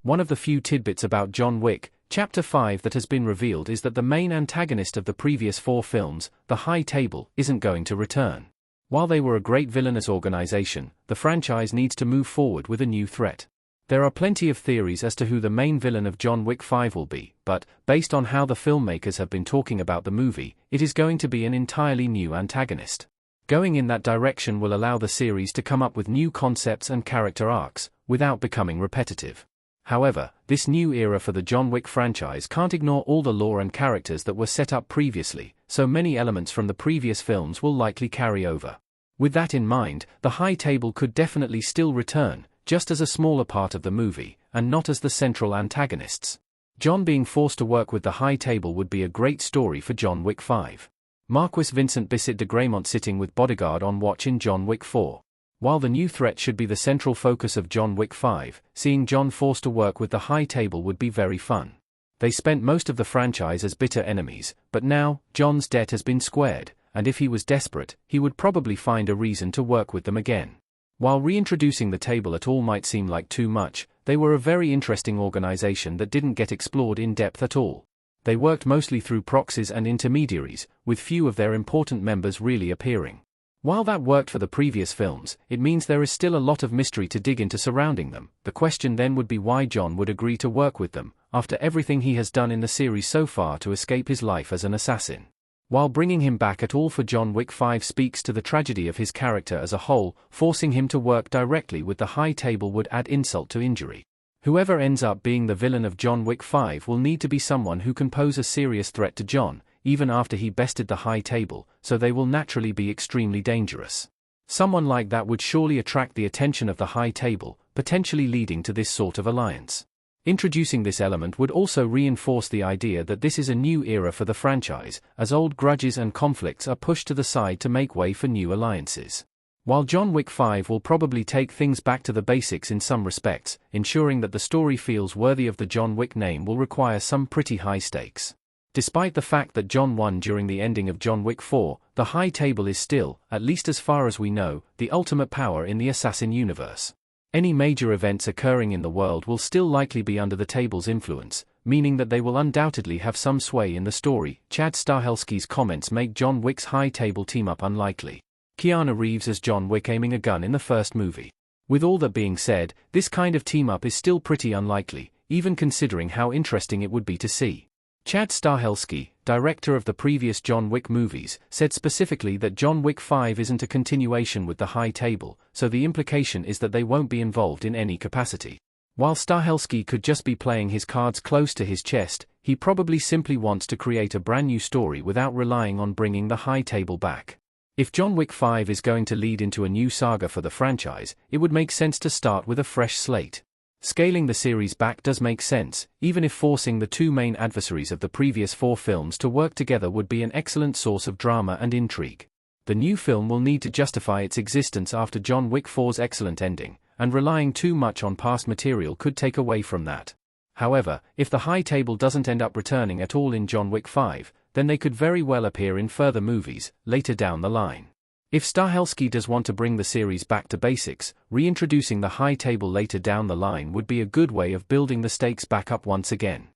One of the few tidbits about John Wick, Chapter 5 that has been revealed is that the main antagonist of the previous 4 films, the High Table, isn't going to return. While they were a great villainous organization, the franchise needs to move forward with a new threat. There are plenty of theories as to who the main villain of John Wick 5 will be, but, based on how the filmmakers have been talking about the movie, it is going to be an entirely new antagonist. Going in that direction will allow the series to come up with new concepts and character arcs, without becoming repetitive. However, this new era for the John Wick franchise can't ignore all the lore and characters that were set up previously, so many elements from the previous films will likely carry over. With that in mind, the High Table could definitely still return, just as a smaller part of the movie, and not as the central antagonists. John being forced to work with the High Table would be a great story for John Wick 5. Marquis Vincent Bissett de Graymont sitting with bodyguard on watch in John Wick 4. While the new threat should be the central focus of John Wick 5, seeing John forced to work with the High Table would be very fun. They spent most of the franchise as bitter enemies, but now, John's debt has been squared, and if he was desperate, he would probably find a reason to work with them again. While reintroducing the table at all might seem like too much, they were a very interesting organization that didn't get explored in depth at all. They worked mostly through proxies and intermediaries, with few of their important members really appearing. While that worked for the previous films, it means there is still a lot of mystery to dig into surrounding them. The question then would be why John would agree to work with them, after everything he has done in the series so far to escape his life as an assassin. While bringing him back at all for John Wick 5 speaks to the tragedy of his character as a whole, forcing him to work directly with the High Table would add insult to injury. Whoever ends up being the villain of John Wick 5 will need to be someone who can pose a serious threat to John, even after he bested the High Table, so they will naturally be extremely dangerous. Someone like that would surely attract the attention of the High Table, potentially leading to this sort of alliance. Introducing this element would also reinforce the idea that this is a new era for the franchise, as old grudges and conflicts are pushed to the side to make way for new alliances. While John Wick 5 will probably take things back to the basics in some respects, ensuring that the story feels worthy of the John Wick name will require some pretty high stakes. Despite the fact that John won during the ending of John Wick 4, the High Table is still, at least as far as we know, the ultimate power in the assassin universe. Any major events occurring in the world will still likely be under the table's influence, meaning that they will undoubtedly have some sway in the story. Chad Stahelski's comments make John Wick's High Table team-up unlikely. Keanu Reeves as John Wick aiming a gun in the first movie. With all that being said, this kind of team-up is still pretty unlikely, even considering how interesting it would be to see. Chad Stahelski, director of the previous John Wick movies, said specifically that John Wick 5 isn't a continuation with the High Table, so the implication is that they won't be involved in any capacity. While Stahelski could just be playing his cards close to his chest, he probably simply wants to create a brand new story without relying on bringing the High Table back. If John Wick 5 is going to lead into a new saga for the franchise, it would make sense to start with a fresh slate. Scaling the series back does make sense, even if forcing the two main adversaries of the previous 4 films to work together would be an excellent source of drama and intrigue. The new film will need to justify its existence after John Wick 4's excellent ending, and relying too much on past material could take away from that. However, if the High Table doesn't end up returning at all in John Wick 5, then they could very well appear in further movies, later down the line. If Stahelski does want to bring the series back to basics, reintroducing the High Table later down the line would be a good way of building the stakes back up once again.